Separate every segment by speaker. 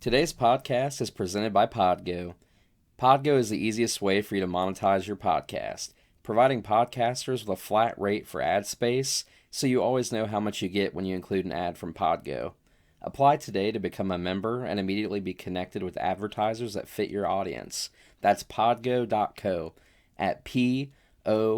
Speaker 1: Today's podcast is presented by Podgo. Podgo is the easiest way for you to monetize your podcast, providing podcasters with a flat rate for ad space, so you always know how much you get when you include an ad from Podgo. Apply today to become a member and immediately be connected with advertisers that fit your audience. That's podgo.co at podgo.co.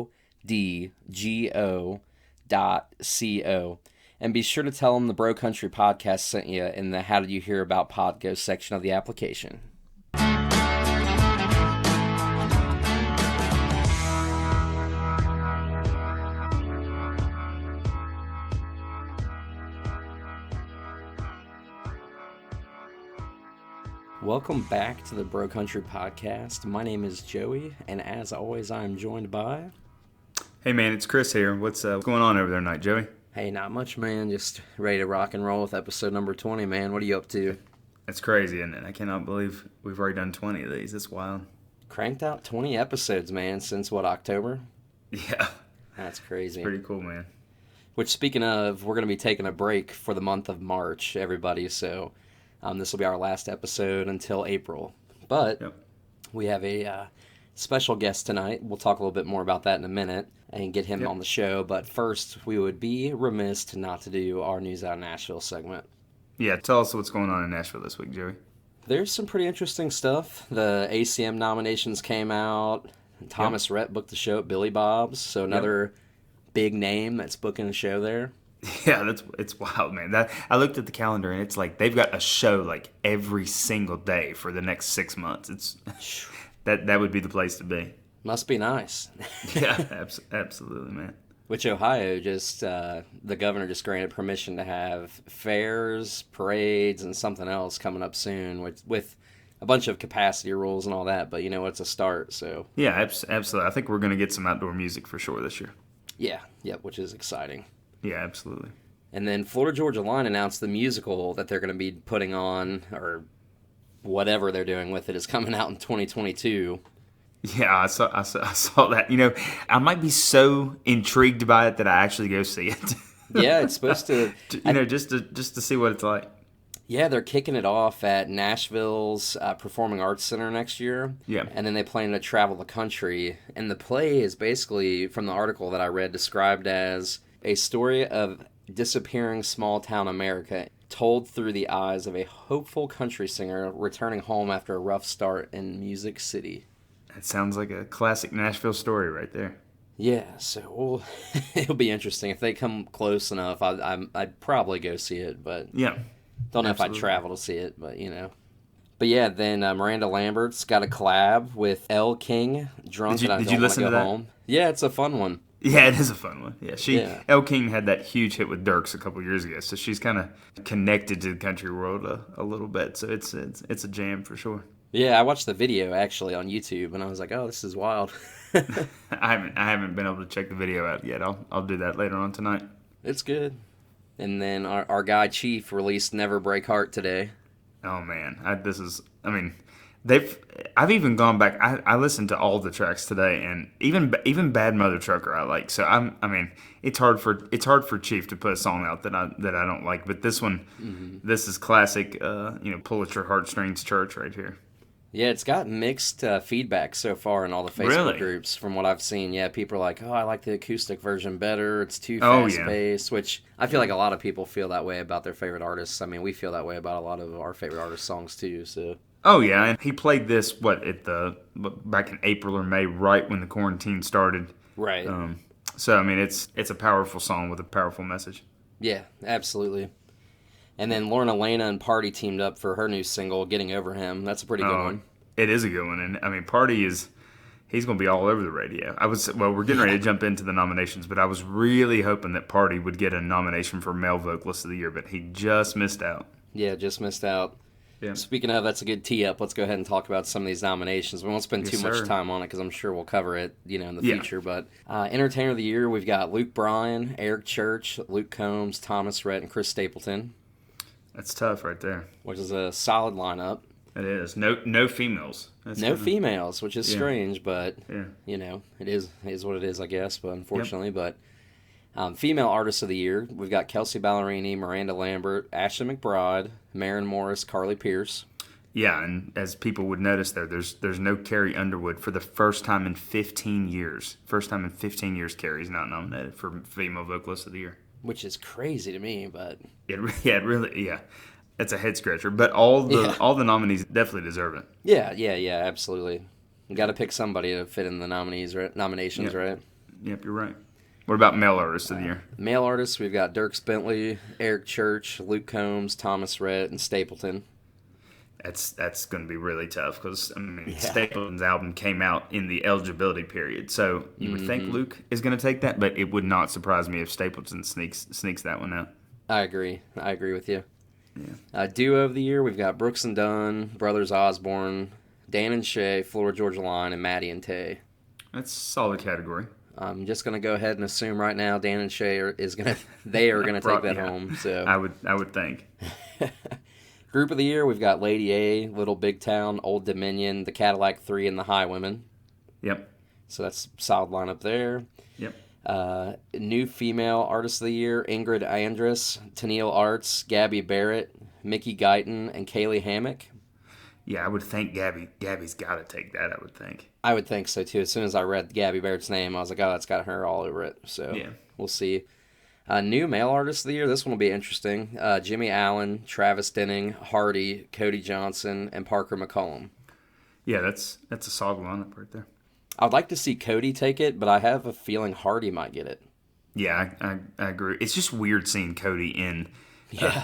Speaker 1: And be sure to tell them the Bro Country Podcast sent you in the How Did You Hear About Podgo section of the application. Welcome back to the Bro Country Podcast. My name is Joey, and as always, I am joined by...
Speaker 2: Hey man, it's Chris here. What's going on over there tonight, Joey?
Speaker 1: Hey, not much, man. Just ready to rock and roll with episode number 20, man. What are you up to?
Speaker 2: It's crazy, and I cannot believe we've already done 20 of these. It's wild.
Speaker 1: Cranked out 20 episodes, man, since what, October?
Speaker 2: Yeah.
Speaker 1: That's crazy.
Speaker 2: It's pretty cool, man.
Speaker 1: Which, speaking of, we're going to be taking a break for the month of March, everybody, so this will be our last episode until April. But we have a special guest tonight. We'll talk a little bit more about that in a minute and get him on the show. But first, we would be remiss not to do our News Out of Nashville segment.
Speaker 2: Yeah, tell us what's going on in Nashville this week, Joey.
Speaker 1: There's some pretty interesting stuff. The ACM nominations came out. Thomas Rhett booked the show at Billy Bob's, so another big name that's booking a show there.
Speaker 2: Yeah, it's wild, man. I looked at the calendar, and it's like they've got a show like every single day for the next 6 months. It's that would be the place to be.
Speaker 1: Must be nice.
Speaker 2: Yeah, absolutely, man.
Speaker 1: Which Ohio the governor just granted permission to have fairs, parades, and something else coming up soon with a bunch of capacity rules and all that. But, it's a start, so.
Speaker 2: Yeah, absolutely. I think we're going to get some outdoor music for sure this year.
Speaker 1: Yeah, which is exciting.
Speaker 2: Yeah, absolutely.
Speaker 1: And then Florida Georgia Line announced the musical that they're going to be putting on, or whatever they're doing with it, is coming out in 2022.
Speaker 2: Yeah, I saw that. I might be so intrigued by it that I actually go see it.
Speaker 1: Yeah, it's supposed to.
Speaker 2: Just to see what it's like.
Speaker 1: Yeah, they're kicking it off at Nashville's Performing Arts Center next year.
Speaker 2: Yeah. And
Speaker 1: then they plan to travel the country. And the play is basically, from the article that I read, described as a story of disappearing small-town America told through the eyes of a hopeful country singer returning home after a rough start in Music City.
Speaker 2: That sounds like a classic Nashville story right there. Yeah,
Speaker 1: so it'll be interesting. If they come close enough, I'd probably go see it, but don't know if I'd travel to see it, but But yeah, then Miranda Lambert's got a collab with Elle King, Drunk and I Don't Want to Go Home. Yeah, it's a fun one.
Speaker 2: Yeah, it is a fun one. Yeah, Elle King had that huge hit with Dirks a couple years ago, so she's kind of connected to the country world a little bit. So it's a jam for sure.
Speaker 1: Yeah, I watched the video actually on YouTube, and I was like, "Oh, this is wild."
Speaker 2: I haven't been able to check the video out yet. I'll do that later on tonight.
Speaker 1: It's good. And then our guy Chief released "Never Break Heart" today.
Speaker 2: Oh man, I've even gone back. I listened to all the tracks today, and even Bad Mother Trucker I like. So it's hard for Chief to put a song out that I don't like. But this one, This is classic. Pull at your heartstrings church right here.
Speaker 1: Yeah, it's got mixed feedback so far in all the Facebook groups from what I've seen. Yeah, people are like, "Oh, I like the acoustic version better. It's too fast-paced," which I feel like a lot of people feel that way about their favorite artists. We feel that way about a lot of our favorite artist songs too. So.
Speaker 2: Oh yeah, and he played this back in April or May, right when the quarantine started.
Speaker 1: Right.
Speaker 2: So it's a powerful song with a powerful message.
Speaker 1: Yeah, absolutely. And then Lorna Lana and Party teamed up for her new single, "Getting Over Him." That's a pretty good one.
Speaker 2: It is a good one, and Party he's going to be all over the radio. We're getting ready to jump into the nominations, but I was really hoping that Party would get a nomination for Male Vocalist of the Year, but he just missed out.
Speaker 1: Yeah, just missed out. Yeah. Speaking of, that's a good tee-up. Let's go ahead and talk about some of these nominations. We won't spend too much time on it because I'm sure we'll cover it, in the future. But Entertainer of the Year, we've got Luke Bryan, Eric Church, Luke Combs, Thomas Rhett, and Chris Stapleton.
Speaker 2: That's tough right there.
Speaker 1: Which is a solid lineup.
Speaker 2: It is. No females.
Speaker 1: Females, which is strange, but, it is what it is, I guess, but unfortunately. But female Artist of the Year, we've got Kelsey Ballerini, Miranda Lambert, Ashley McBride, Maren Morris, Carly Pierce.
Speaker 2: Yeah, and as people would notice there's no Carrie Underwood for the first time in 15 years. First time in 15 years Carrie's not nominated for Female Vocalist of the Year.
Speaker 1: Which is crazy to me, but
Speaker 2: It really, yeah. It's a head scratcher, but all the nominees definitely deserve it.
Speaker 1: yeah, absolutely. You got to pick somebody to fit in the nominations, right?
Speaker 2: Yep, you're right. What about Male Artist of the Year?
Speaker 1: Male artists, we've got Dierks Bentley, Eric Church, Luke Combs, Thomas Rhett, and Stapleton.
Speaker 2: That's going to be really tough because Stapleton's album came out in the eligibility period, so you would think Luke is going to take that, but it would not surprise me if Stapleton sneaks that one out.
Speaker 1: I agree with you.
Speaker 2: Yeah.
Speaker 1: Duo of the year, we've got Brooks and Dunn, Brothers Osborne, Dan and Shay, Florida Georgia Line, and Maddie and Tay.
Speaker 2: That's a solid category.
Speaker 1: I'm just going to go ahead and assume right now Dan and Shay are going to take that home. So
Speaker 2: I would think.
Speaker 1: Group of the year, we've got Lady A, Little Big Town, Old Dominion, the Cadillac 3, and the Highwomen.
Speaker 2: Yep.
Speaker 1: So that's a solid lineup there.
Speaker 2: Yep.
Speaker 1: New female artist of the year, Ingrid Andress, Tennille Arts, Gabby Barrett, Mickey Guyton, and Kaylee Hammock.
Speaker 2: Yeah, I would think Gabby's got to take that, I would think.
Speaker 1: I would think so, too. As soon as I read Gabby Barrett's name, I was like, oh, that's got her all over it. So yeah. We'll see. New male artist of the year, this one will be interesting. Jimmy Allen, Travis Denning, Hardy, Cody Johnson, and Parker McCollum.
Speaker 2: Yeah, that's a solid lineup right there.
Speaker 1: I'd like to see Cody take it, but I have a feeling Hardy might get it.
Speaker 2: Yeah, I agree. It's just weird seeing Cody in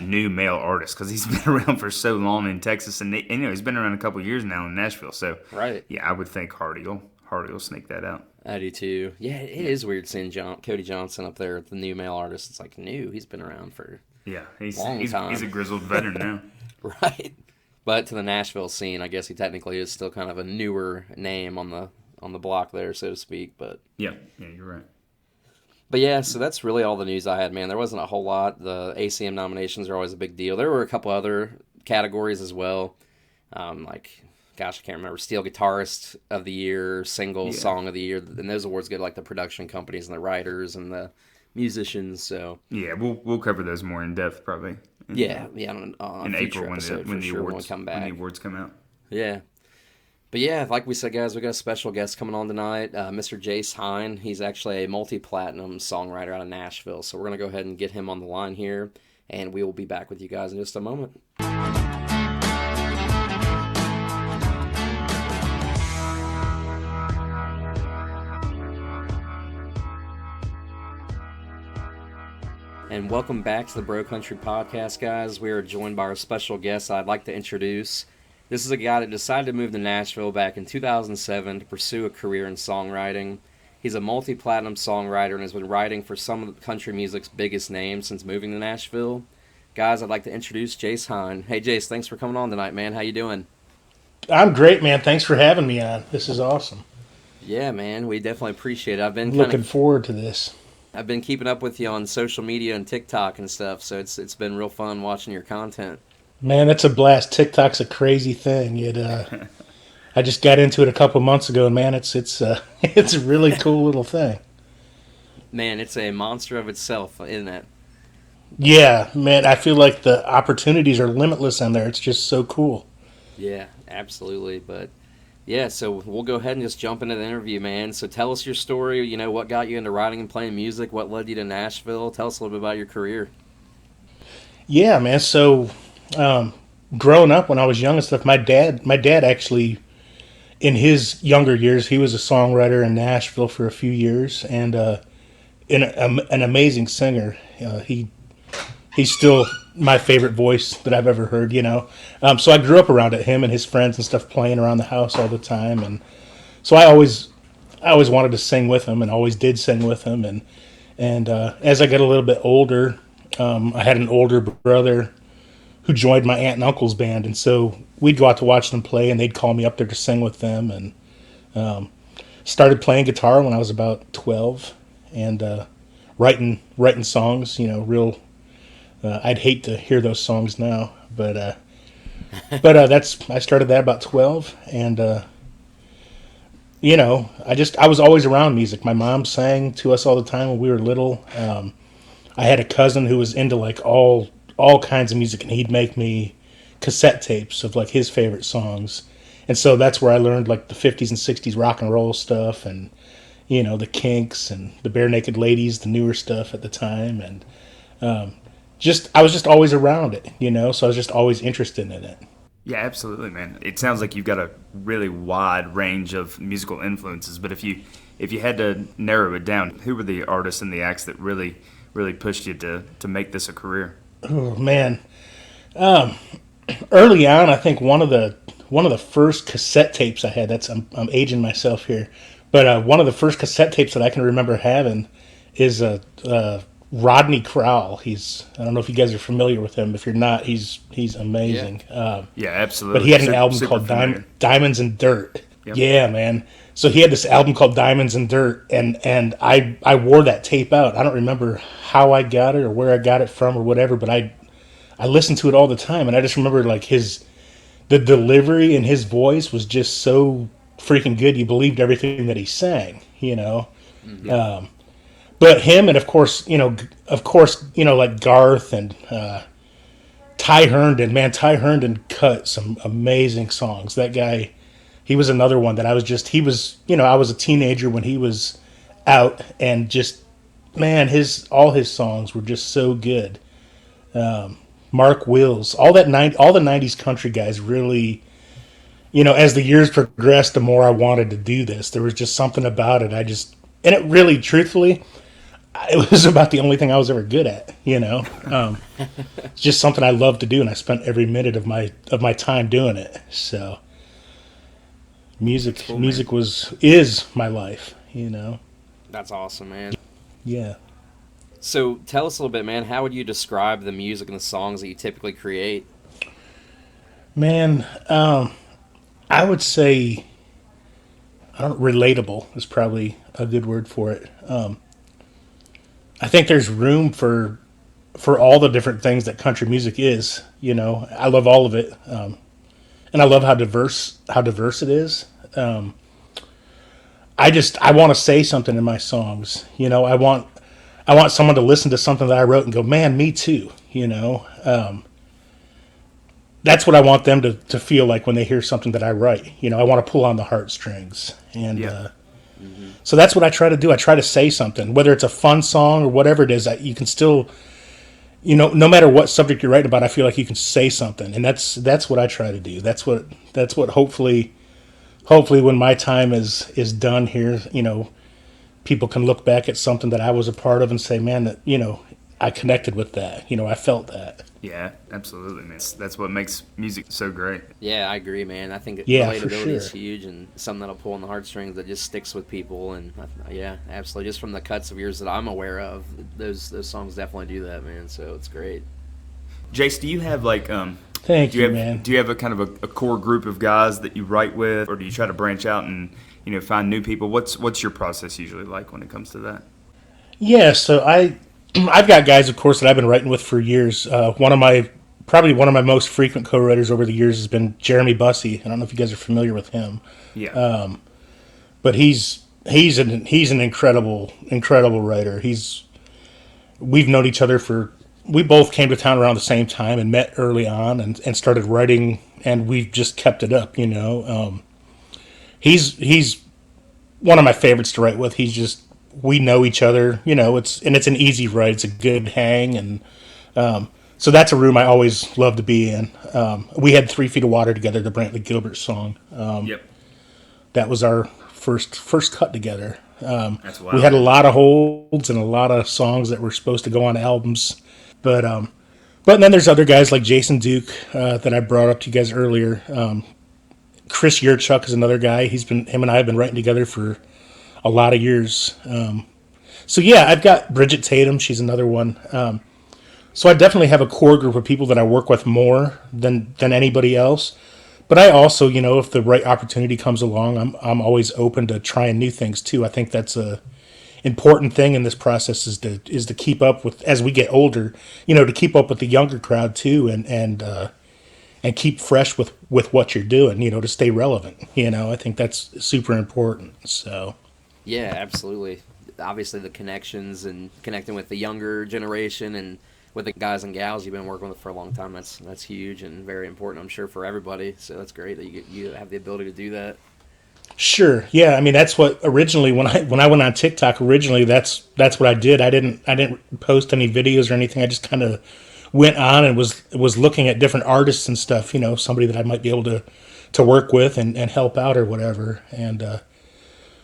Speaker 2: new male artist because he's been around for so long in Texas, and he's been around a couple of years now in Nashville. So
Speaker 1: right.
Speaker 2: Yeah, I would think Hardy will sneak that out.
Speaker 1: I do too. Yeah, it is weird seeing Cody Johnson up there, the new male artist. It's like new. He's been around for a long time. He's
Speaker 2: a grizzled veteran now.
Speaker 1: Right. But to the Nashville scene, I guess he technically is still kind of a newer name on the block there, so to speak. But
Speaker 2: yeah, you're right.
Speaker 1: But yeah, so that's really all the news I had, man. There wasn't a whole lot. The ACM nominations are always a big deal. There were a couple other categories as well, I can't remember, Steel Guitarist of the Year, Single Song of the Year, and those awards go to like the production companies and the writers and the musicians. So
Speaker 2: yeah, we'll cover those more in depth probably.
Speaker 1: In
Speaker 2: April when the awards come out.
Speaker 1: Yeah. But yeah, like we said, guys, we got a special guest coming on tonight, Mr. Jayce Hein. He's actually a multi-platinum songwriter out of Nashville. So we're going to go ahead and get him on the line here, and we will be back with you guys in just a moment. And welcome back to the Bro Country Podcast, guys. We are joined by our special guest I'd like to introduce. This is a guy that decided to move to Nashville back in 2007 to pursue a career in songwriting. He's a multi-platinum songwriter and has been writing for some of country music's biggest names since moving to Nashville. Guys, I'd like to introduce Jayce Hein. Hey, Jayce, thanks for coming on tonight, man. How you doing?
Speaker 3: I'm great, man. Thanks for having me on. This is awesome.
Speaker 1: Yeah, man. We definitely appreciate it. I've been
Speaker 3: looking forward to this.
Speaker 1: I've been keeping up with you on social media and TikTok and stuff, so it's been real fun watching your content.
Speaker 3: Man, that's a blast. TikTok's a crazy thing. I just got into it a couple months ago, and man, it's a really cool little thing.
Speaker 1: Man, it's a monster of itself, isn't it?
Speaker 3: Yeah, man, I feel like the opportunities are limitless on there. It's just so cool.
Speaker 1: Yeah, absolutely. But yeah, so we'll go ahead and just jump into the interview, man. So tell us your story. What got you into writing and playing music? What led you to Nashville? Tell us a little bit about your career.
Speaker 3: Yeah, man. So growing up when I was young and stuff, my dad actually, in his younger years, he was a songwriter in Nashville for a few years, and an amazing singer. He's still my favorite voice that I've ever heard, So I grew up around him and his friends and stuff playing around the house all the time. And so I always wanted to sing with him and always did sing with him. And as I got a little bit older, I had an older brother who joined my aunt and uncle's band. And so we'd go out to watch them play and they'd call me up there to sing with them. And started playing guitar when I was about 12 and writing songs, real... I'd hate to hear those songs now, but I started that about 12, and I was always around music. My mom sang to us all the time when we were little. I had a cousin who was into like all kinds of music, and he'd make me cassette tapes of like his favorite songs. And so that's where I learned like the 50s and 60s rock and roll stuff, and the Kinks and the Bare Naked Ladies, the newer stuff at the time. And I was just always around it, so I was just always interested in it.
Speaker 2: Yeah, absolutely, man. It sounds like you've got a really wide range of musical influences, but if you had to narrow it down, who were the artists and the acts that really pushed you to make this a career?
Speaker 3: Oh man. Early on, I think one of the first cassette tapes I had, I'm aging myself here, but one of the first cassette tapes that I can remember having is Rodney Crowell. I don't know if you guys are familiar with him. If you're not, he's amazing.
Speaker 2: Yeah, absolutely.
Speaker 3: But he had an album called Diamonds and Dirt.
Speaker 2: Yep.
Speaker 3: Yeah, man. So he had this album called Diamonds and Dirt, and I wore that tape out. I don't remember how I got it or where I got it from or whatever, but I listened to it all the time, and I just remember like the delivery in his voice was just so freaking good. You believed everything that he sang, Mm-hmm. But him, and of course, like Garth and Ty Herndon. Man, Ty Herndon cut some amazing songs. That guy, he was another one that I was a teenager when he was out, and just, man, all his songs were just so good. Mark Wills, all the 90s country guys really, as the years progressed, the more I wanted to do this. There was just something about it. And it really, truthfully, it was about the only thing I was ever good at, It's just something I loved to do, and I spent every minute of my time doing it. So music is my life,
Speaker 1: That's awesome, man.
Speaker 3: Yeah.
Speaker 1: So tell us a little bit, man. How would you describe the music and the songs that you typically create?
Speaker 3: Man, I would say, relatable is probably a good word for it. I think there's room for all the different things that country music is. I love all of it, and I love how diverse it is. I want to say something in my songs. I want someone to listen to something that I wrote and go, man, me too. That's what I want them to feel like when they hear something that I write. I want to pull on the heartstrings. And so that's what I try to do. I try to say something, whether it's a fun song or whatever it is, you can still, no matter what subject you're writing about, I feel like you can say something. And that's what I try to do. That's what hopefully when my time is done here, people can look back at something that I was a part of and say, man, that, I connected with that. I felt that.
Speaker 2: Yeah, absolutely, man. That's what makes music so great.
Speaker 1: Yeah, I agree, man. I think
Speaker 3: relatability
Speaker 1: is huge, and something that'll pull on the heartstrings that just sticks with people. And yeah, absolutely. Just from the cuts of yours that I'm aware of, those songs definitely do that, man. So it's great.
Speaker 2: Jayce, do you have like
Speaker 3: Thank you, man.
Speaker 2: Do you have a kind of a core group of guys that you write with, or do you try to branch out and find new people? What's your process usually like when it comes to that?
Speaker 3: Yeah, so I've got guys, of course, that I've been writing with for years. Probably one of my most frequent co-writers over the years has been Jeremy Bussey. I don't know if you guys are familiar with him.
Speaker 2: Yeah.
Speaker 3: But he's an incredible writer. We've known each other we both came to town around the same time and met early on and started writing, and we've just kept it up, He's one of my favorites to write with. We know each other, it's an easy write. It's a good hang. And so that's a room I always love to be in. We had 3 Feet of Water together, the Brantley Gilbert song.
Speaker 2: Yep.
Speaker 3: That was our first cut together.
Speaker 2: That's wild.
Speaker 3: We had a lot of holds and a lot of songs that were supposed to go on albums. But then there's other guys like Jason Duke that I brought up to you guys earlier. Chris Yurchuk is another guy. Him and I have been writing together for a lot of years. So yeah, I've got Bridget Tatum. She's another one. So I definitely have a core group of people that I work with more than anybody else. But I also, if the right opportunity comes along, I'm always open to trying new things too. I think that's a important thing in this process is to keep up with, as we get older, to keep up with the younger crowd too, and keep fresh with what you're doing, to stay relevant. I think that's super important. So
Speaker 1: yeah, absolutely. Obviously the connections and connecting with the younger generation and with the guys and gals you've been working with for a long time. That's huge and very important, I'm sure, for everybody. So that's great that you have the ability to do that.
Speaker 3: Sure. Yeah. I mean, that's what originally when I went on TikTok originally, that's what I did. I didn't post any videos or anything. I just kind of went on and was looking at different artists and stuff. Somebody that I might be able to work with and help out or whatever. And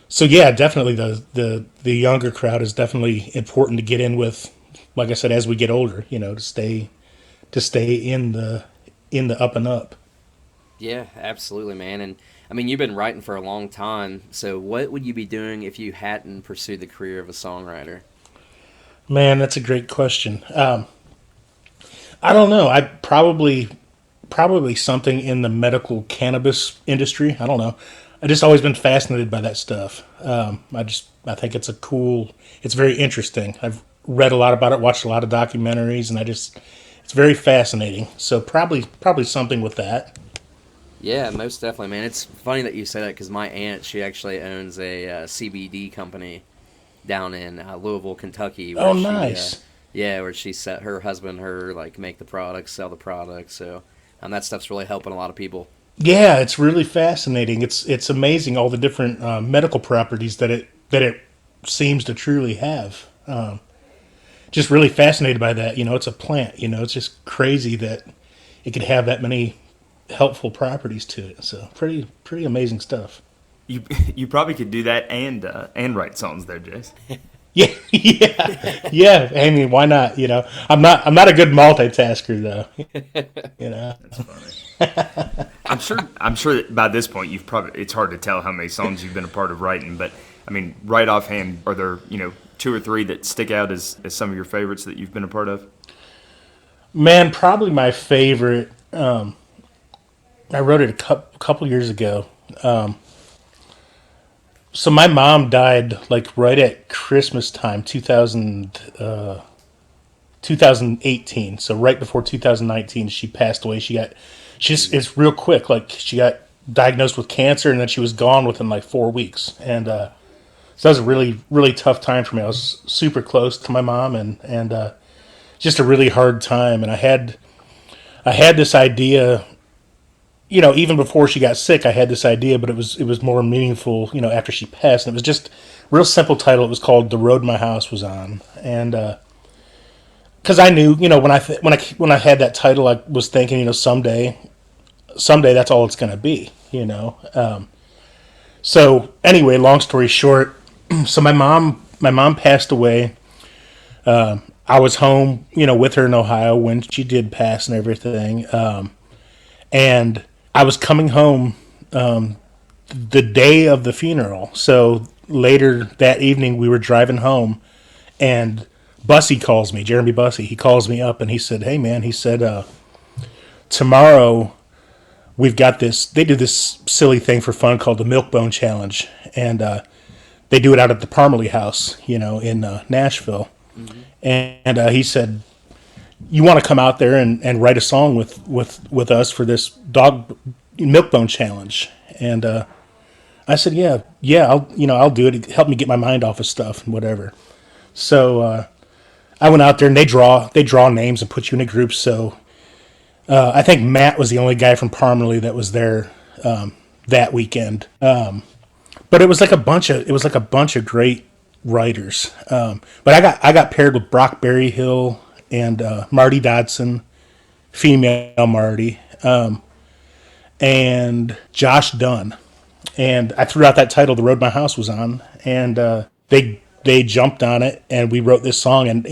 Speaker 3: so yeah, definitely the younger crowd is definitely important to get in with. Like I said, as we get older, to stay in the up and up.
Speaker 1: Yeah, absolutely, man. And I mean, you've been writing for a long time. So what would you be doing if you hadn't pursued the career of a songwriter?
Speaker 3: Man, that's a great question. I don't know. I probably something in the medical cannabis industry. I don't know. I just always been fascinated by that stuff. I think it's very interesting. I've read a lot about it, watched a lot of documentaries, and it's very fascinating. So probably something with that.
Speaker 1: Yeah, most definitely, man. It's funny that you say that because my aunt, she actually owns a CBD company down in Louisville, Kentucky.
Speaker 3: Oh, nice.
Speaker 1: Where she set her husband, make the products, sell the products. So, that stuff's really helping a lot of people.
Speaker 3: Yeah, it's really fascinating. It's amazing all the different medical properties that it seems to truly have. Just really fascinated by that. It's a plant. It's just crazy that it could have that many helpful properties to it. So pretty amazing stuff.
Speaker 2: You probably could do that and write songs there, Jayce.
Speaker 3: Yeah. I mean, why not? I'm not a good multitasker though.
Speaker 2: That's funny. I'm sure that by this point it's hard to tell how many songs you've been a part of writing, but I mean, right offhand, are there two or three that stick out as some of your favorites that you've been a part of?
Speaker 3: Man, probably my favorite. I wrote it a couple years ago. So my mom died right at Christmas time, 2018. So right before 2019, she passed away. It's real quick. She got diagnosed with cancer, and then she was gone within 4 weeks. And so that was a really, really tough time for me. I was super close to my mom, and just a really hard time. And I had this idea. Even before she got sick, I had this idea, but it was more meaningful, after she passed. And it was just a real simple title. It was called "The Road My House Was On," and because I knew, when I had that title, I was thinking, someday that's all it's going to be, So anyway, long story short, so my mom passed away. I was home, with her in Ohio when she did pass and everything, and I was coming home the day of the funeral. So later that evening, we were driving home, and Bussy calls me, Jeremy Bussy. He calls me up, and he said, "Hey, man," he said, "tomorrow we've got this." They do this silly thing for fun called the Milkbone Challenge, and they do it out at the Parmalee House, in Nashville. Mm-hmm. And he said, "You want to come out there and write a song with us for this dog Milkbone Challenge?" And I said, "Yeah, I'll do it. Help me get my mind off of stuff and whatever." So I went out there, and they draw names and put you in a group. So I think Matt was the only guy from Parmalee that was there that weekend. But it was like a bunch of great writers. But I got paired with Brock Berryhill and Marty Dodson, female Marty, and Josh Dunn. And I threw out that title, "The Road My House Was On," and they jumped on it, and we wrote this song. And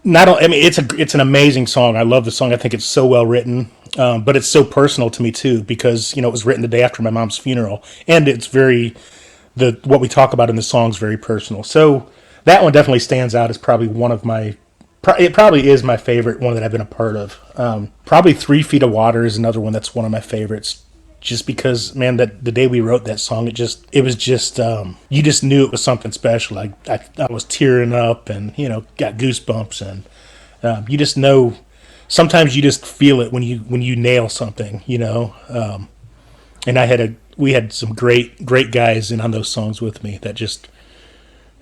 Speaker 3: it's an amazing song. I love the song. I think it's so well written, but it's so personal to me too, because it was written the day after my mom's funeral, and it's what we talk about in the song is very personal. So that one definitely stands out as probably one of my. It probably is my favorite one that I've been a part of. Probably 3 Feet of Water is another one that's one of my favorites. Just because, man, that the day we wrote that song, it was just you just knew it was something special. I was tearing up and got goosebumps, and you just know. Sometimes you just feel it when you nail something, And we had some great guys in on those songs with me that just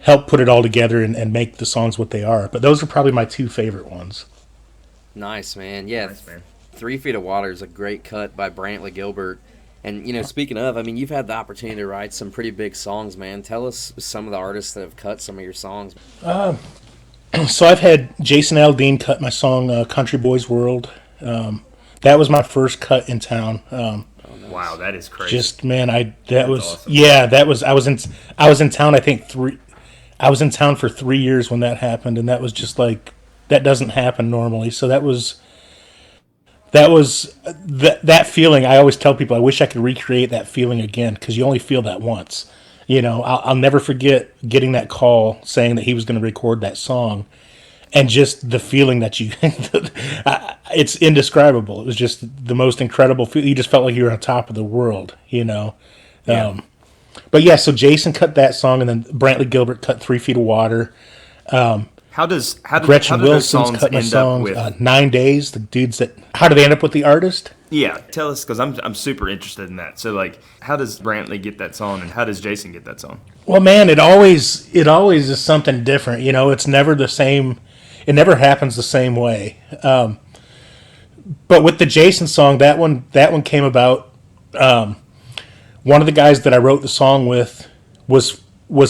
Speaker 3: help put it all together and make the songs what they are. But those are probably my two favorite ones.
Speaker 1: Nice, man. Yeah,
Speaker 2: Nice, man.
Speaker 1: 3 Feet of Water is a great cut by Brantley Gilbert. And, speaking of, I mean, you've had the opportunity to write some pretty big songs, man. Tell us some of the artists that have cut some of your songs.
Speaker 3: So I've had Jason Aldean cut my song "Country Boys World." That was my first cut in town.
Speaker 2: Wow, that is crazy.
Speaker 3: Just man, that was
Speaker 2: awesome.
Speaker 3: yeah, that was I was in town. I think I was in town for 3 years when that happened, and that was just like that doesn't happen normally. So that feeling. I always tell people I wish I could recreate that feeling again because you only feel that once. I'll never forget getting that call saying that he was going to record that song, and just the feeling that it's indescribable. It was just the most incredible feel. You just felt like you were on top of the world,
Speaker 2: Yeah.
Speaker 3: But yeah, so Jason cut that song, and then Brantley Gilbert cut 3 Feet of Water.
Speaker 2: How do
Speaker 3: Gretchen
Speaker 2: those songs
Speaker 3: Wilson's cut my
Speaker 2: end
Speaker 3: songs.
Speaker 2: up with?
Speaker 3: 9 Days, the dudes that. How do they end up with the artist?
Speaker 2: Yeah, tell us because I'm super interested in that. So like, how does Brantley get that song, and how does Jason get that song?
Speaker 3: Well, man, it always is something different. It's never the same. It never happens the same way. But with the Jason song, that one came about. One of the guys that I wrote the song with was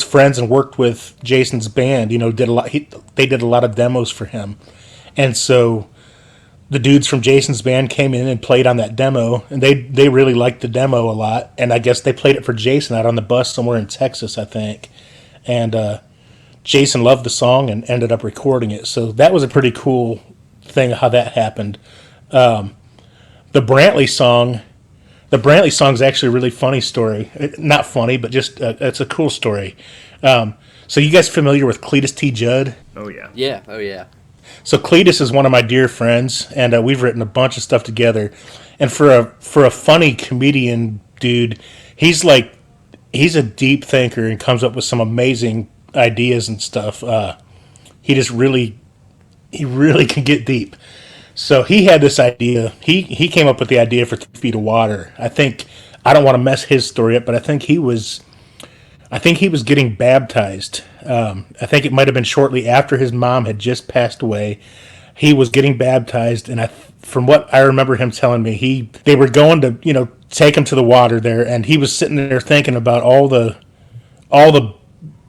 Speaker 3: friends and worked with Jason's band. Did a lot. They did a lot of demos for him, and so the dudes from Jason's band came in and played on that demo, and they really liked the demo a lot. And I guess they played it for Jason out on the bus somewhere in Texas, I think. And Jason loved the song and ended up recording it. So that was a pretty cool thing how that happened. The Brantley song is actually a really funny story. Not funny, but just it's a cool story. So you guys familiar with Cletus T. Judd?
Speaker 2: Oh yeah.
Speaker 1: Yeah, oh yeah.
Speaker 3: So Cletus is one of my dear friends, and we've written a bunch of stuff together. And for a funny comedian dude, he's a deep thinker and comes up with some amazing ideas and stuff. He really can get deep. So he had this idea. He came up with the idea for 3 Feet of Water. I don't want to mess his story up, but I think he was getting baptized. I think it might have been shortly after his mom had just passed away. He was getting baptized, and from what I remember him telling me, they were going to take him to the water there, and he was sitting there thinking about all the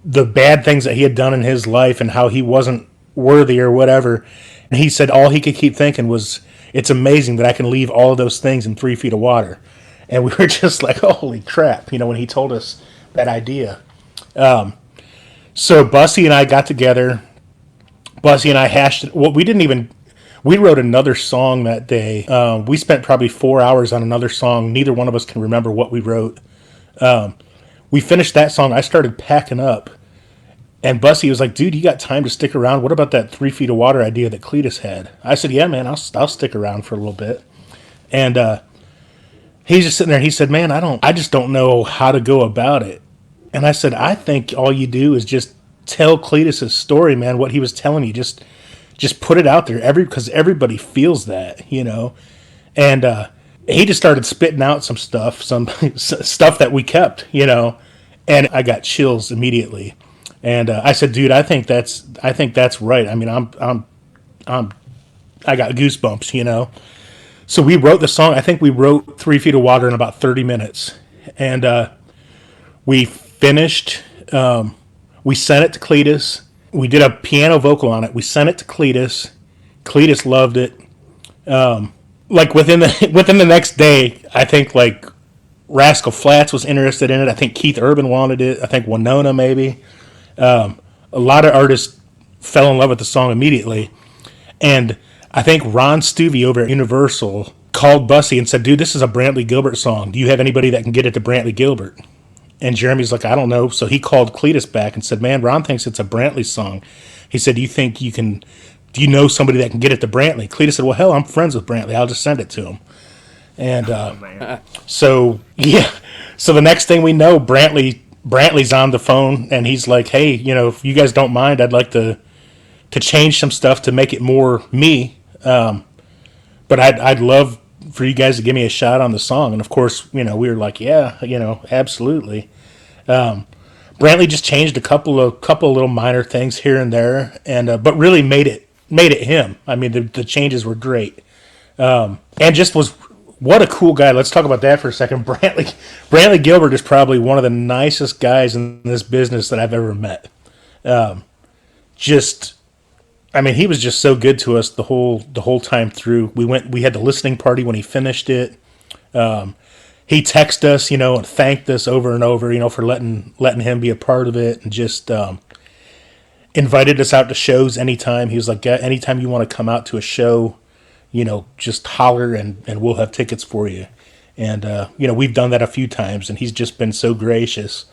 Speaker 3: bad things that he had done in his life and how he wasn't worthy or whatever. And he said all he could keep thinking was, it's amazing that I can leave all of those things in 3 feet of water. And we were just like, holy crap, when he told us that idea. So Bussy and I got together. Bussy and I hashed it. Well, we wrote another song that day. We spent probably 4 hours on another song. Neither one of us can remember what we wrote. We finished that song. I started packing up. And Bussy was like, dude, you got time to stick around? What about that 3 Feet of Water idea that Cletus had? I said, yeah, man, I'll stick around for a little bit. And he's just sitting there. He said, man, I just don't know how to go about it. And I said, I think all you do is just tell Cletus' story, man, what he was telling you. Just put it out there, because everybody feels that, And he just started spitting out some stuff that we kept, And I got chills immediately. And I said, dude, I think that's right. I mean, I got goosebumps, So we wrote the song. I think we wrote 3 Feet of Water in about 30 minutes. And we finished. We sent it to Cletus. We did a piano vocal on it. We sent it to Cletus. Cletus loved it. Within the next day, I think Rascal Flatts was interested in it. I think Keith Urban wanted it. I think Winona maybe. A lot of artists fell in love with the song immediately. And I think Ron Stuvey over at Universal called Bussy and said, dude, this is a Brantley Gilbert song. Do you have anybody that can get it to Brantley Gilbert? And Jeremy's like, I don't know. So he called Cletus back and said, man, Ron thinks it's a Brantley song. He said, do you know somebody that can get it to Brantley? Cletus said, well, hell, I'm friends with Brantley. I'll just send it to him. And so the next thing we know, Brantley's on the phone, and he's like, hey, if you guys don't mind, I'd like to change some stuff to make it more me. But I'd love for you guys to give me a shot on the song. And of course, we were like, yeah, absolutely. Brantley just changed a couple of little minor things here and there, and but really made it him. I mean, the changes were great, and just was what a cool guy. Let's talk about that for a second. Brantley Gilbert is probably one of the nicest guys in this business that I've ever met. Just, I mean, he was just so good to us the whole time through. We had the listening party when he finished it. He texted us, and thanked us over and over, for letting him be a part of it, and just invited us out to shows anytime. He was like, anytime you want to come out to a show, just holler and we'll have tickets for you. And, we've done that a few times, and he's just been so gracious.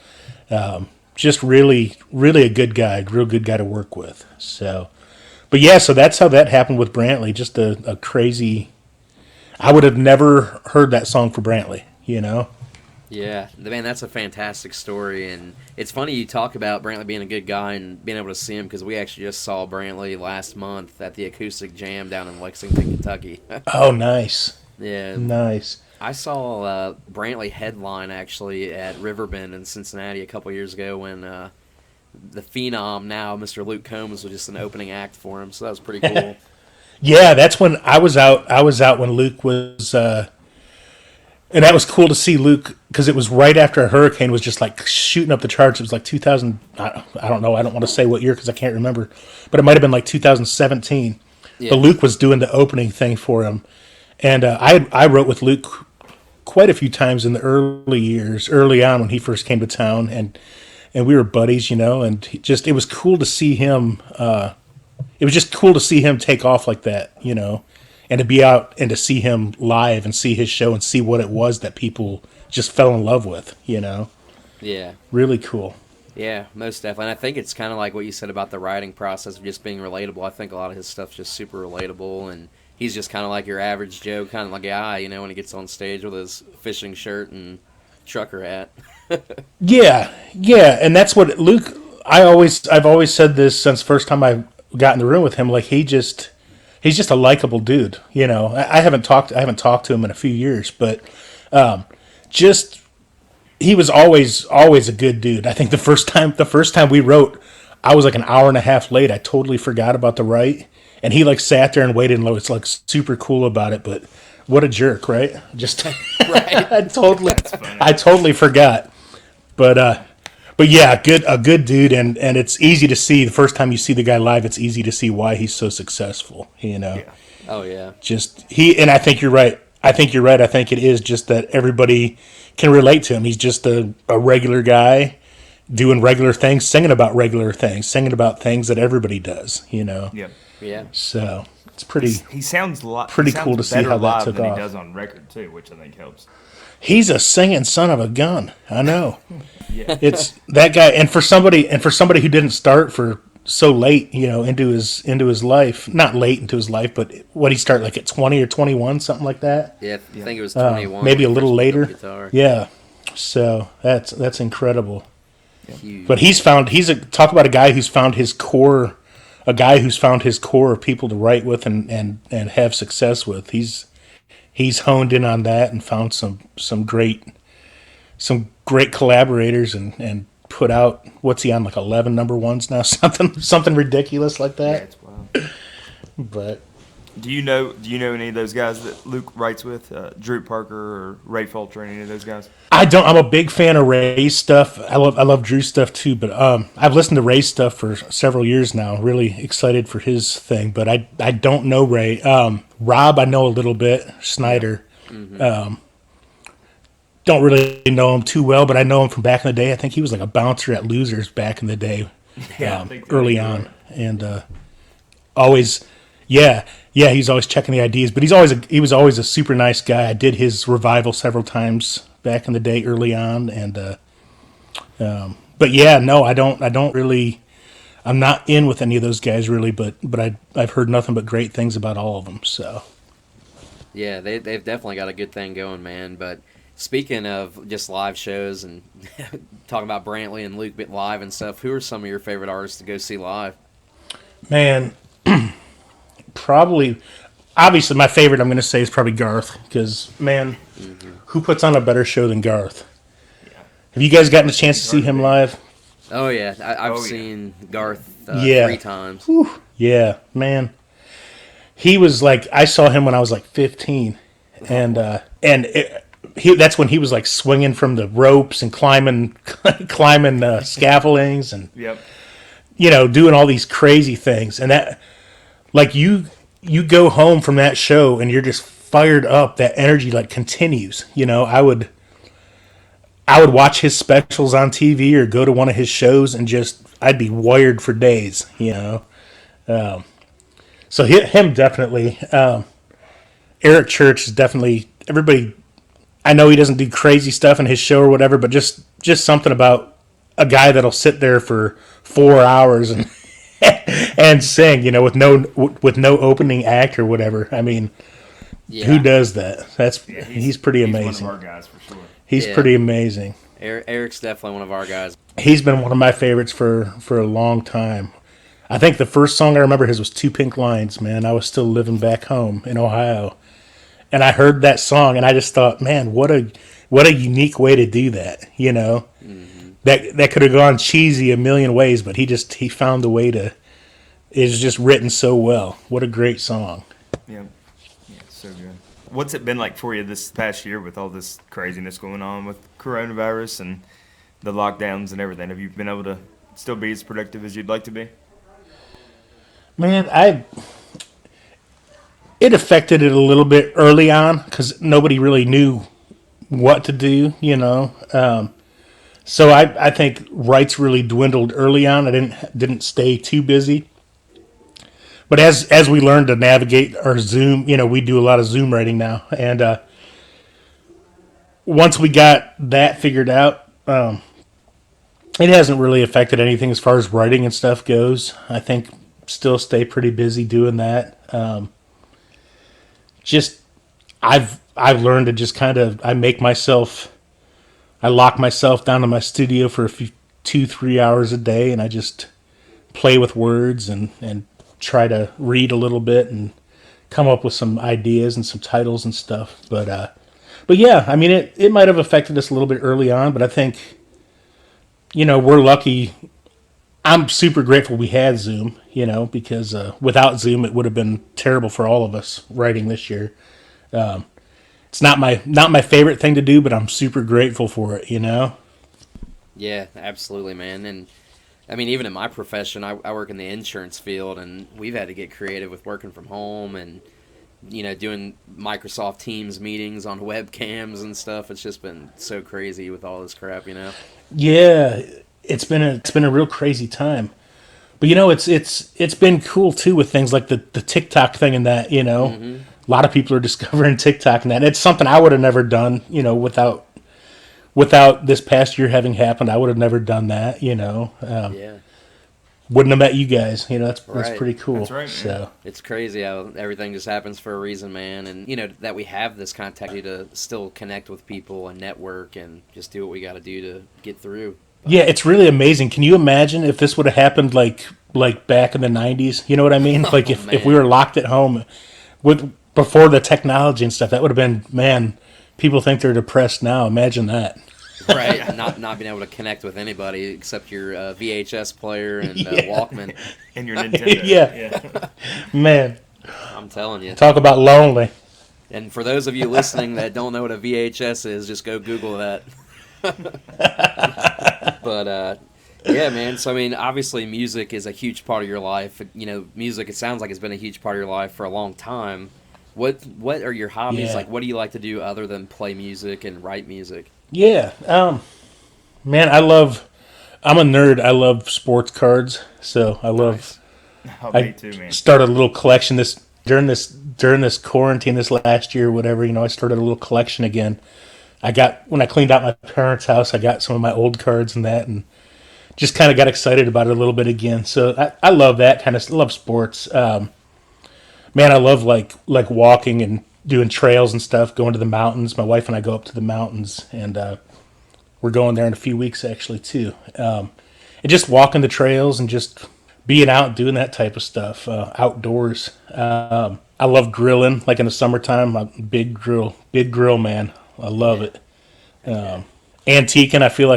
Speaker 3: Just really, really a good guy, real good guy to work with. So, but yeah, so that's how that happened with Brantley. Just a crazy, I would have never heard that song for Brantley,
Speaker 1: Yeah, man, that's a fantastic story, and it's funny you talk about Brantley being a good guy and being able to see him, because we actually just saw Brantley last month at the Acoustic Jam down in Lexington, Kentucky.
Speaker 3: Oh, nice.
Speaker 1: Yeah.
Speaker 3: Nice.
Speaker 1: I saw Brantley headline, actually, at Riverbend in Cincinnati a couple years ago when the Phenom now, Mr. Luke Combs, was just an opening act for him, so that was pretty cool.
Speaker 3: Yeah, that's when I was out. I was out when Luke was... and that was cool to see Luke, because it was right after a hurricane was just like shooting up the charts. It was like 2000, I don't know, I don't want to say what year because I can't remember, but it might have been like 2017. Yeah. But Luke was doing the opening thing for him. And I wrote with Luke quite a few times in the early on when he first came to town, and we were buddies, and it was cool to see him. It was just cool to see him take off like that, and to be out and to see him live and see his show and see what it was that people just fell in love with,
Speaker 1: Yeah.
Speaker 3: Really cool.
Speaker 1: Yeah, most definitely. And I think it's kind of like what you said about the writing process of just being relatable. I think a lot of his stuff's just super relatable, and he's just kind of like your average Joe kind of like guy, when he gets on stage with his fishing shirt and trucker hat.
Speaker 3: Yeah, and that's what Luke, I've always said this since the first time I got in the room with him, like he's just a likable dude, I haven't talked to him in a few years, but he was always a good dude. I think the first time we wrote, I was like an hour and a half late. I totally forgot about the write, and he like sat there and waited and was like super cool about it, but what a jerk, right? Just right. I totally forgot. But yeah, a good dude, and it's easy to see the first time you see the guy live. It's easy to see why he's so successful. Yeah.
Speaker 1: Oh yeah.
Speaker 3: And I think you're right. I think it is just that everybody can relate to him. He's just a regular guy doing regular things, singing about regular things, singing about things that everybody does.
Speaker 2: Yeah.
Speaker 1: Yeah.
Speaker 3: So it's pretty.
Speaker 2: He sounds
Speaker 3: pretty cool to see how that took off.
Speaker 2: He does on record too, which I think helps.
Speaker 3: He's a singing son of a gun. I know.
Speaker 2: Yeah.
Speaker 3: It's that guy, and for somebody who didn't start for so late, into his life, not late into his life, but what he started like at 20 or 21, something like that.
Speaker 1: Yeah, I think it was 21.
Speaker 3: Maybe a little later. Yeah. So that's incredible.
Speaker 1: Huge.
Speaker 3: But talk about a guy who's found his core, of people to write with and have success with. He's honed in on that and found some great collaborators and put out, what's he on, like 11 number ones now, something ridiculous like that.
Speaker 2: Yeah, it's wild.
Speaker 3: But
Speaker 2: do you know any of those guys that Luke writes with, Drew Parker or Ray Fulcher, any of those guys?
Speaker 3: I don't. I'm a big fan of Ray's stuff. I love Drew's stuff too. But I've listened to Ray's stuff for several years now. Really excited for his thing. But I don't know Ray. Rob, I know a little bit. Snyder. Mm-hmm. Don't really know him too well, but I know him from back in the day. I think he was like a bouncer at Losers back in the day, early on, and always, he's always checking the ideas. But he was always a super nice guy. I did his revival several times back in the day, early on, and but yeah, no, I don't really. I'm not in with any of those guys really, but I've heard nothing but great things about all of them. So
Speaker 1: yeah, they've definitely got a good thing going, man. But speaking of just live shows and talking about Brantley and Luke live and stuff, who are some of your favorite artists to go see live?
Speaker 3: Man, probably, obviously my favorite I'm going to say is probably Garth, because, man, who puts on a better show than Garth? Yeah. Have you guys gotten a chance to see him live?
Speaker 1: Oh yeah, I've
Speaker 2: Oh, yeah.
Speaker 1: seen Garth
Speaker 3: Yeah.
Speaker 1: 3 times.
Speaker 3: Whew. Yeah, man. He was like, I saw him when I was like 15, and that's when he was like swinging from the ropes and climbing climbing scaffoldings and
Speaker 2: Yep.
Speaker 3: doing all these crazy things. And that, like, you go home from that show and you're just fired up. That energy like continues. I would watch his specials on TV or go to one of his shows and just I'd be wired for days. So him definitely. Eric Church is definitely everybody. I know he doesn't do crazy stuff in his show or whatever, but just something about a guy that'll sit there for 4 hours and and sing, with no opening act or whatever. I mean,
Speaker 1: Yeah.
Speaker 3: who does that?
Speaker 2: Yeah,
Speaker 3: He's pretty
Speaker 2: He's
Speaker 3: amazing.
Speaker 2: one of our guys for sure.
Speaker 3: He's
Speaker 1: Yeah.
Speaker 3: pretty amazing.
Speaker 1: Eric's definitely one of our guys.
Speaker 3: He's been one of my favorites for a long time. I think the first song I remember his was Two Pink Lines, man. I was still living back home in Ohio. And I heard that song and I just thought, man, what a unique way to do that. That could have gone cheesy a million ways, but he found the way to. It's just written so well. What a great song.
Speaker 2: Yeah. Yeah, so good. What's it been like for you this past year with all this craziness going on with coronavirus and the lockdowns and everything? Have you been able to still be as productive as you'd like to be?
Speaker 3: Man, it affected it a little bit early on because nobody really knew what to do. So I think rights really dwindled early on. I didn't stay too busy. But as we learned to navigate our Zoom, we do a lot of Zoom writing now, and once we got that figured out, it hasn't really affected anything as far as writing and stuff goes. I think still stay pretty busy doing that. Just I've learned to just kind of I lock myself down in my studio for 2-3 hours a day, and I just play with words and try to read a little bit and come up with some ideas and some titles and stuff. But yeah, I mean, it might have affected us a little bit early on, but I think, we're lucky. I'm super grateful we had Zoom, because without Zoom, it would have been terrible for all of us writing this year. It's not my favorite thing to do, but I'm super grateful for it.
Speaker 1: Yeah, absolutely, man. And I mean, even in my profession, I work in the insurance field, and we've had to get creative with working from home and doing Microsoft Teams meetings on webcams and stuff. It's just been so crazy with all this crap.
Speaker 3: Yeah, it's been a real crazy time. But it's been cool too with things like the TikTok thing and that. A lot of people are discovering TikTok and that. It's something I would have never done. Without this past year having happened, I would have never done that.
Speaker 1: Yeah.
Speaker 3: Wouldn't have met you guys. That's
Speaker 1: Right.
Speaker 3: pretty cool.
Speaker 2: That's right, man.
Speaker 3: So
Speaker 1: It's crazy how everything just happens for a reason, man. And, that we have this contact to still connect with people and network and just do what we got to do to get through.
Speaker 3: yeah, it's really amazing. Can you imagine if this would have happened like back in the 90s? You know what I mean? Like if we
Speaker 1: man.
Speaker 3: were locked at home before the technology and stuff, that would have been, man, people think they're depressed now. Imagine that.
Speaker 1: Right, not being able to connect with anybody except your VHS player and Walkman.
Speaker 2: And your Nintendo.
Speaker 3: Yeah. Man,
Speaker 1: I'm telling you.
Speaker 3: talk about lonely.
Speaker 1: And for those of you listening that don't know what a VHS is, just go Google that. But yeah, man. So I mean, obviously, music is a huge part of your life. Music. It sounds like it's been a huge part of your life for a long time. What are your hobbies?
Speaker 3: Yeah.
Speaker 1: Like, what do you like to do other than play music and write music?
Speaker 3: Yeah, man, I'm a nerd. I love sports cards, so I love.
Speaker 2: Nice. Oh,
Speaker 3: I
Speaker 2: me too, man.
Speaker 3: started a little collection during this quarantine this last year, or whatever. I started a little collection again. When I cleaned out my parents' house, I got some of my old cards and that, and just kind of got excited about it a little bit again. So I love that kind of love sports. Man, I love like walking and doing trails and stuff, going to the mountains. My wife and I go up to the mountains, and we're going there in a few weeks actually too. And just walking the trails and just being out and doing that type of stuff outdoors. I love grilling, like in the summertime. I'm a big grill man. I love it. antiquing. I feel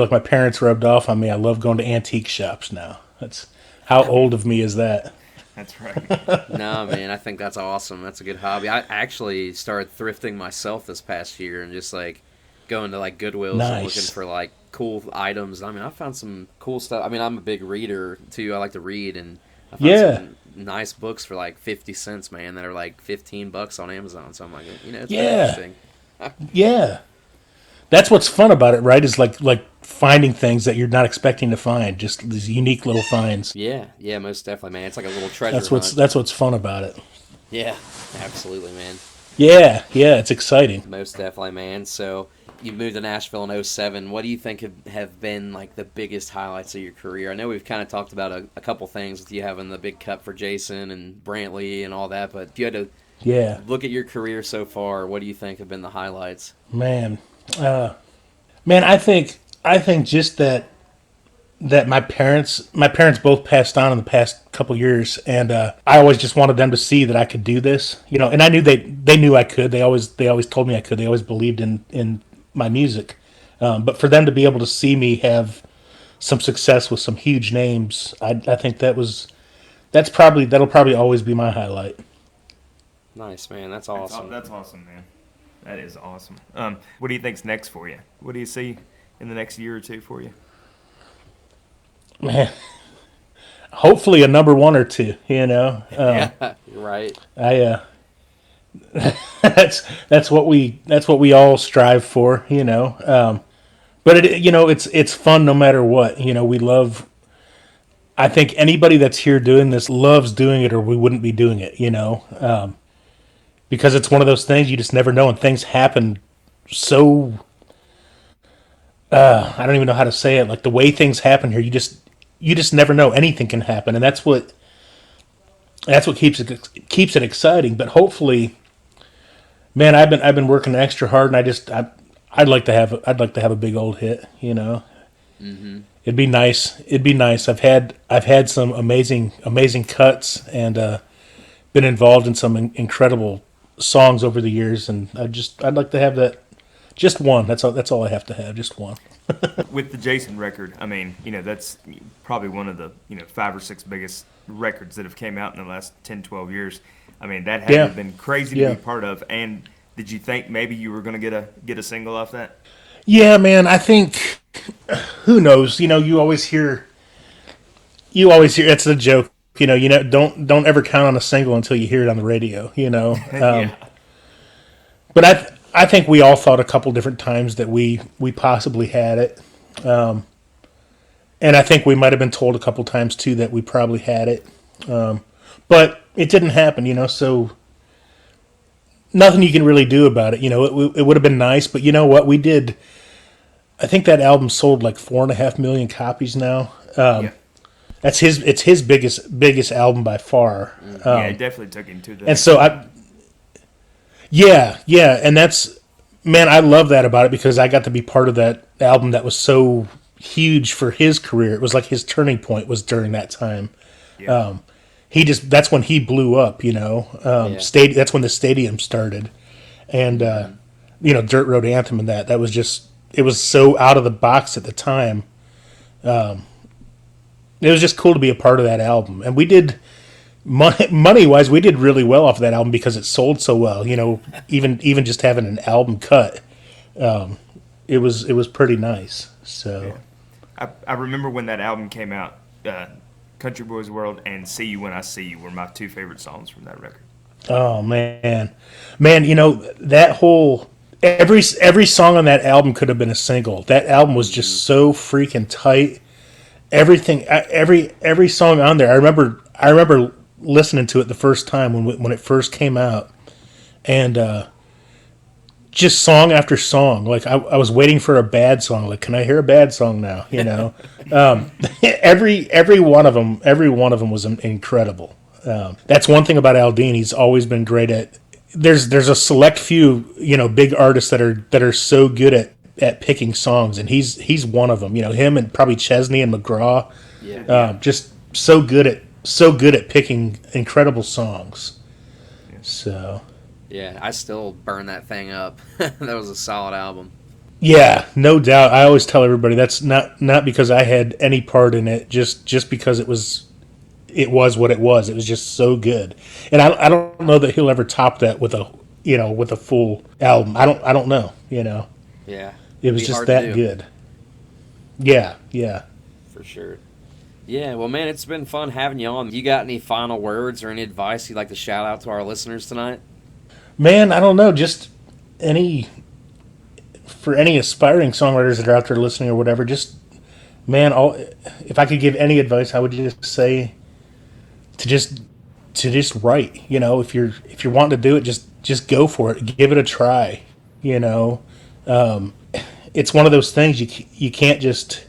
Speaker 3: like my parents rubbed off on me. I love going to antique shops now. That's how old of me is that?
Speaker 2: That's right.
Speaker 1: No, man, I think that's awesome. That's a good hobby. I actually started thrifting myself this past year and just like going to like Goodwills and looking
Speaker 3: Nice.
Speaker 1: for like cool items. I mean, I found some cool stuff. I mean, I'm a big reader too. I like to read, and I found
Speaker 3: Yeah.
Speaker 1: some nice books for like 50 cents, man, that are like $15 on Amazon. So I'm like, it's pretty
Speaker 3: Yeah.
Speaker 1: interesting.
Speaker 3: Yeah. That's what's fun about it, right? Is like finding things that you're not expecting to find. Just these unique little finds.
Speaker 1: Yeah, most definitely, man. It's like a little treasure
Speaker 3: That's what's
Speaker 1: hunt.
Speaker 3: that's what's fun about it.
Speaker 1: Yeah, absolutely, man.
Speaker 3: Yeah, yeah, it's exciting.
Speaker 1: Most definitely, man. So you moved to Nashville in '07. What do you think have been like the biggest highlights of your career? I know we've kind of talked about a couple things with you having the big cut for Jason and Brantley and all that, but if you had to
Speaker 3: Yeah,
Speaker 1: look at your career so far, what do you think have been the highlights?
Speaker 3: man. Man, I think just that my parents both passed on in the past couple years, and I always just wanted them to see that I could do this, and I knew they knew I could. They always told me I could. They always believed in my music, but for them to be able to see me have some success with some huge names, I think that'll probably always be my highlight.
Speaker 1: Nice, man. That's
Speaker 2: That's,
Speaker 1: awesome.
Speaker 2: that's awesome, man. That is awesome. What do you think's next for you? What do you see in the next year or two for you?
Speaker 3: Man, hopefully a number one or two.
Speaker 1: Right.
Speaker 3: I that's what we all strive for. But it's fun no matter what. We love. I think anybody that's here doing this loves doing it, or we wouldn't be doing it. Because it's one of those things you just never know, and things happen so. I don't even know how to say it. Like the way things happen here, you just never know. Anything can happen, and that's what keeps it exciting. But hopefully, man, I've been working extra hard, and I'd like to have a big old hit. It'd be nice. It'd be nice. I've had some amazing cuts, and been involved in some incredible songs over the years, and I'd like to have that. Just one. That's all I have to have. Just one.
Speaker 2: With the Jason record, I mean, that's probably one of the 5 or 6 biggest records that have came out in the last 10, 12 years. I mean, that had to have been crazy to be part of. And did you think maybe you were going to get a single off that?
Speaker 3: Yeah, man. I think. Who knows? You always hear. It's a joke. Don't ever count on a single until you hear it on the radio.
Speaker 2: Yeah.
Speaker 3: But I think we all thought a couple different times that we possibly had it. And I think we might have been told a couple times too that we probably had it. But it didn't happen, so nothing you can really do about it. It would have been nice, but you know what? We did. I think that album sold like 4.5 million copies now.
Speaker 2: Yeah.
Speaker 3: It's his biggest album by far.
Speaker 2: Yeah, it definitely took him to the.
Speaker 3: And so yeah, and man, I love that about it because I got to be part of that album that was so huge for his career. It was like his turning point was during that time.
Speaker 2: Yeah.
Speaker 3: That's when he blew up, that's when the stadium started. And Dirt Road Anthem and that was just, it was so out of the box at the time. It was just cool to be a part of that album. And we did money wise, we did really well off of that album because it sold so well. Even just having an album cut, it was pretty nice. So,
Speaker 2: I remember when that album came out. Country Boys World and See You When I See You were my 2 favorite songs from that record.
Speaker 3: oh man, that whole every song on that album could have been a single. That album was just so freaking tight. Everything, every song on there. I remember listening to it the first time when it first came out, and just song after song. Like I was waiting for a bad song. Like, can I hear a bad song now? Every one of them was incredible. That's one thing about Aldean. He's always been great at. There's a select few big artists that are so good at picking songs, and he's one of them. Him and probably Chesney and McGraw.
Speaker 1: Yeah.
Speaker 3: Just so good at picking incredible songs. So
Speaker 1: Yeah, I still burn that thing up. That was a solid album.
Speaker 3: Yeah, no doubt. I always tell everybody that's not because I had any part in it, just because it was what it was. It was just so good, and I don't know that he'll ever top that with a full album. I don't know.
Speaker 1: Yeah.
Speaker 3: It
Speaker 1: It'd
Speaker 3: was
Speaker 1: be
Speaker 3: just
Speaker 1: hard to
Speaker 3: that
Speaker 1: do,
Speaker 3: good. Yeah, yeah.
Speaker 1: for sure. Yeah, well, man, it's been fun having you on. You got any final words or any advice you'd like to shout out to our listeners tonight?
Speaker 3: Man, I don't know. Just any for any aspiring songwriters that are out there listening or whatever. Just man, all if I could give any advice, I would just say to just write. If you're wanting to do it, just go for it. Give it a try. You know, it's one of those things you can't just.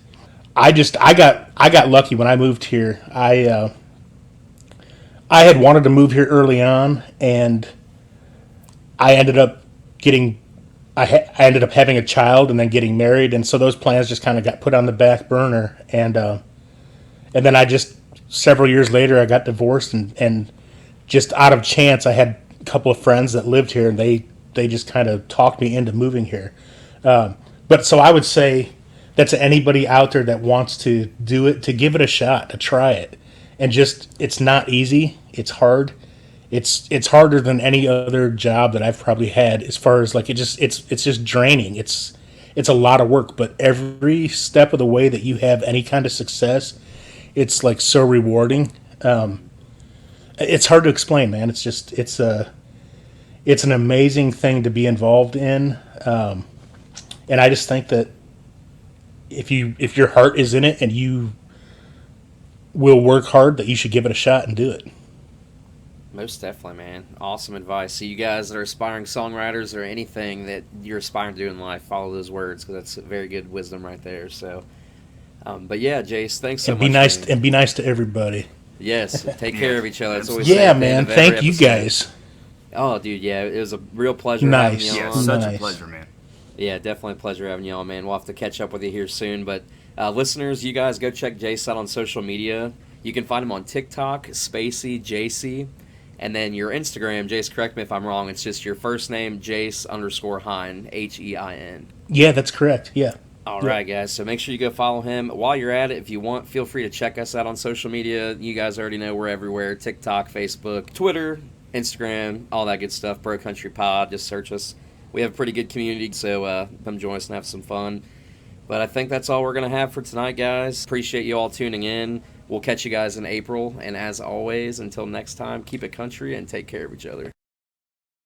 Speaker 3: I got lucky when I moved here. I had wanted to move here early on, and I ended up getting. I ended up having a child and then getting married, and so those plans just kind of got put on the back burner. And then I just several years later I got divorced, and just out of chance I had a couple of friends that lived here, and they just kind of talked me into moving here. But so I would say that to anybody out there that wants to do it, to give it a shot, to try it, and just it's not easy. It's hard. It's harder than any other job that I've probably had. As far as like it's just draining. It's a lot of work, but every step of the way that you have any kind of success, it's like so rewarding. It's hard to explain, man. It's an amazing thing to be involved in, and I just think that if your heart is in it and you will work hard, that you should give it a shot and do it.
Speaker 1: Most definitely, man. Awesome advice. So you guys that are aspiring songwriters or anything that you're aspiring to do in life, follow those words because that's very good wisdom right there. So, but yeah, Jayce, thanks so
Speaker 3: And
Speaker 1: much.
Speaker 3: be nice
Speaker 1: man.
Speaker 3: and be nice to everybody.
Speaker 1: Yes, take care of each other. That's always
Speaker 3: Yeah, man. Thank you guys.
Speaker 1: Oh, dude, yeah, it was a real pleasure
Speaker 3: Nice.
Speaker 1: having you
Speaker 2: Yeah,
Speaker 1: on.
Speaker 2: such
Speaker 3: Nice.
Speaker 2: a pleasure, man.
Speaker 1: Yeah, definitely a pleasure having you on, man. We'll have to catch up with you here soon. But listeners, you guys go check Jayce out on social media. You can find him on TikTok, Spacey Jayce. And then your Instagram, Jayce, correct me if I'm wrong, it's just your first name, Jayce_Hein, Hein.
Speaker 3: Yeah, that's correct. Yeah.
Speaker 1: All right, guys. So make sure you go follow him. While you're at it, if you want, feel free to check us out on social media. You guys already know we're everywhere. TikTok, Facebook, Twitter, Instagram, all that good stuff. Bro Country Pod, just search us. We have a pretty good community, so come join us and have some fun. But I think that's all we're going to have for tonight, guys. Appreciate you all tuning in. We'll catch you guys in April. And as always, until next time, keep it country and take care of each other.